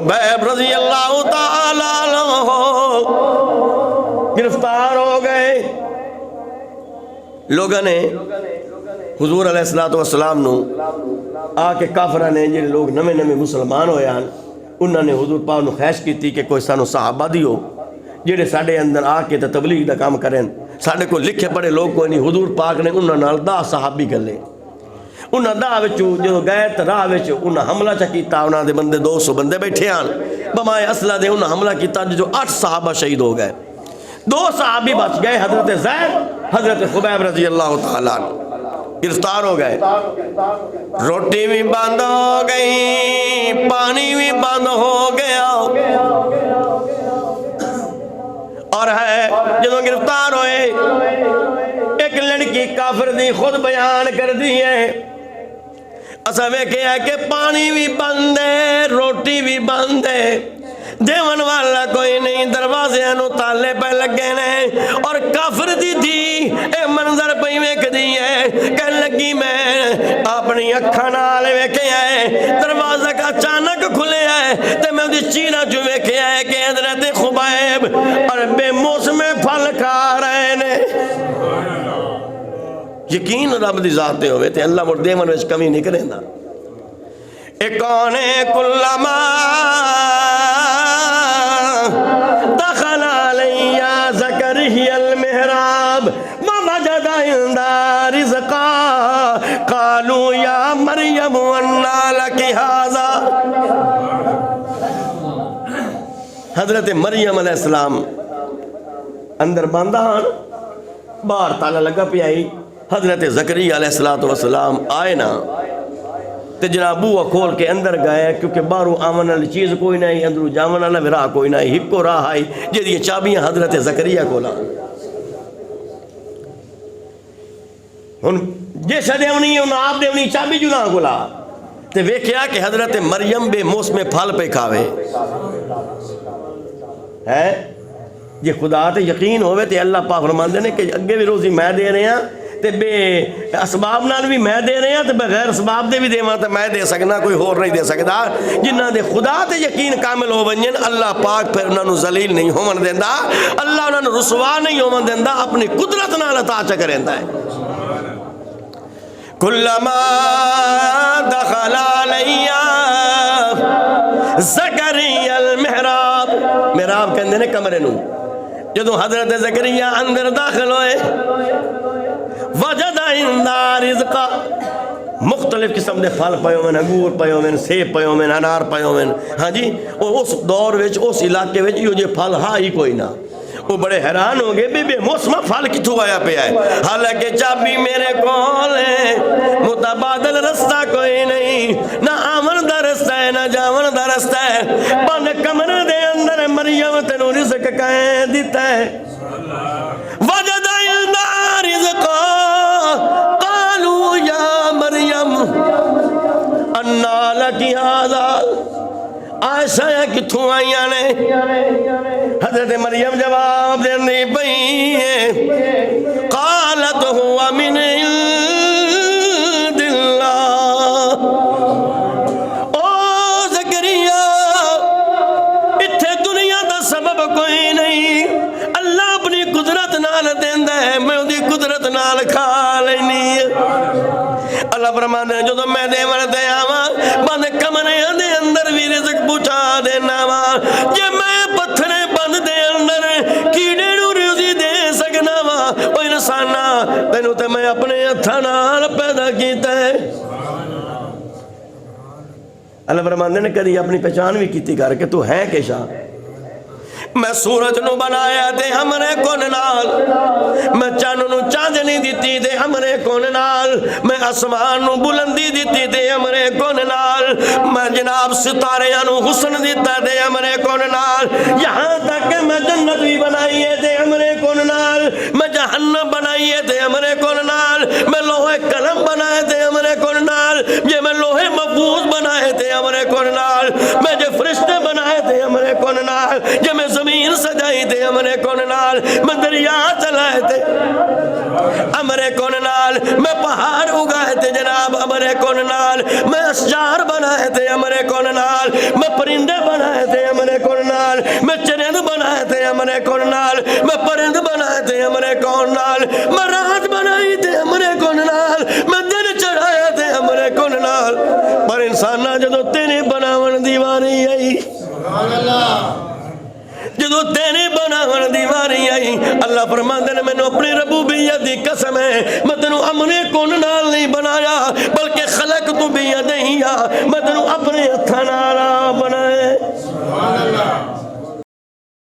خبیب رضی اللہ تعالیٰ عنہ گرفتار ہو گئے. لوگوں نے حضور علیہ السلام نو آ کے کافرہ نے جن لوگ نمے نمے مسلمان ہوئے ہیں انہوں نے حضور پاک نو خواہش کی تھی کہ کوئی سانو صحابہ دیو جڑے ساڑے اندر آ کے تبلیغ دا کام کریں. ساڑے کو لکھے پڑے لوگ کوئی نہیں. حضور پاک نے انہوں نے 10 صحابی گلے. انہوں نے 10 وچوں جو گئے تو راہ وچ انہوں نے حملہ کیتا. انہوں نے بندے 200 بندے بیٹھے ہیں بمائے اسلحہ دے. انہوں نے حملہ کیتا جو 8 صحابہ شہید ہو گئے. 2 صحابی بچ گئے, حضرت زید حضرت خبیب رضی اللہ تعالیٰ عنہ گرفتار ہو گئے. روٹی بھی بند ہو گئی, پانی بھی بند ہو گیا. اور ہے جب گرفتار ہوئے ایک لڑکی کافر دی خود بیان کر دی ہے اسا ویکھیا کہ پانی بھی بند ہے, روٹی بھی بند ہے, دیون والا کوئی نہیں, دروازے انو تالے پہ لگے نے. اور کافر دی تھی اے منظر پہ ویکھ دی ہے کہ لگی میں اپنی اکھاں نال ویکھیا ہے دروازہ کا اچانک کھلے ہے تے میں دی چیرا جو ویکھیا ہے کہ حضرت خبیب اور بے موسم پھل کھا رہے نے. یقین رب دی ذات تے ہوئے تے اللہ مر دیون وچ کمی نہیں کریندا. اے کون ہے کلما دخل علی زکریا المحراب ووجد عندها رزقا قالوا یا مریم انا لک ھذا. حضرت مریم علیہ السلام اندر باندھا ہن, باہر تالا لگا پہ آئی. حضرت زکریا علیہ السلام آئے نا تے جناب بوہ کھول کے اندر گئے کیونکہ باہروں آمن والی چیز کوئی نہیں, اندروں جامن والا بھی راہ کوئی نہیں. ہکو راہ آئی جی چابیاں حضرت زکریا کو لا ہن جے شدیونی انہوں آپ دیونی چابی جو نہ کو لا تے ویکھیا کہ حضرت مریم بے موسم پھل پہ کھاوے ہے. یہ خدا تے یقین ہوئے تے اللہ پاک فرمان دے نے کہ اگے بھی روزی میں دے رہے ہیں تے بے اسباب نال بھی میں دے رہے ہیں تے بغیر اسباب دے بھی دے تے میں دے سکنا, کوئی اور نہیں دے سکتا. جنہاں دے خدا تے یقین کامل ہو ونجن اللہ پاک پھر انہاں نو ذلیل نہیں ہون دیندا, اللہ انہاں نو رسوا نہیں ہون دیندا, اپنی قدرت نال عطا چ کریندا ہے. کلما دخل علی زکریا المحراب, محراب کہندے نے کمرے نو. جدوں حضرت زکریا اندر داخل ہوئے وجد عندها رزقا, مختلف قسم دے پھل پے ہوئے, انگور پے ہوئے, سیب پے ہوئے, انار پے ہوئے. ہاں جی اس دور وچ اس علاقے وچ یہ پھل ہا ہی کوئی نہ. وہ بڑے حیران ہو گئے بے موسم پھل کتھوں آیا پہ ہے, حالانکہ چابی میرے کول ہے, متبادل رستہ کوئی نہیں, نہ آمن دا رستہ ہے نہ جاون دا رستہ ہے. بند کمرے دے اندر مریم تینوں رزق کہیں دیتا ہے. وجد عندها رزقا قالوا یا مریم انا لک ھذا. عائشہ کتھوں آئیاں نے, حضرت مریم جواب دیندی پئی ہے قالت هو من عند اللہ. او زکریا اتھے دنیا دا سبب کوئی نہیں, اللہ اپنی قدرت نال دیندا ہے, میں اودی قدرت نال کھا لینی ہے. اللہ فرماندے ہیں جدوں میں دیون تے آواں بند کمرے دے اندر بھی رزق پہنچا دینا وا. جے میں پتھرے بند دے اندر کیڑے نوں روزی دے سکنا وا, او انسانا تینوں تے میں اپنے ہتھاں نال پیدا کیتا ہے. اللہ فرماندے نے کدی اپنی پہچان بھی کیتی کر کے تو ہے کہ شاہ. میں سورج نو بنایا تے ہمرے کون نال, میں چاند نو چاندنی دیتی تے ہمرے کون نال, میں آسمان نو بلندی دیتی تے ہمرے کون نال, میں جناب ستاریاں نو حسن دیتا تے ہمرے کون نال, یہاں تک کہ میں جنت بھی بنائی ہے تے ہمرے کون نال, میں جہنم بنائی ہے تے ہمرے کون نال, میں لوہے قلم بنائے تے ہمرے کون نال, یہ میں لوہے محفوظ بنائے تے ہمرے کون نال, میں جو فرشتے بنائے تے ہمرے کون نال, یہ میں زمین سجائی تے ہمرے کون نال, میں دریا چلائے تے ہمرے کون نال, میں پہاڑ اگائے تے جناب امرے کون نال، میں اشجار بنائے تھے امرے کون نال، میں پرندے بنائے تھے امرے کون نال، میں چرند بنائے تھے امرے کون نال، میں پرند بنائے تھے امرے کون نال، میں رات بنائی تھے امرے کون نال، میں دن چڑھایا تھے امرے کون نال، پر انسانہ جدو تیرے بناون دیوانی آئی، جدو تیرے بناون دیوانی آئی، اللہ فرماندے نے مینوں اپنی ربوبیت دی قسم ہے، میں تینوں امرے کون نال نہیں بنایا بلکہ خلق تو بیدیہ، میں تینوں اپنے ہتھاں نال بنائے۔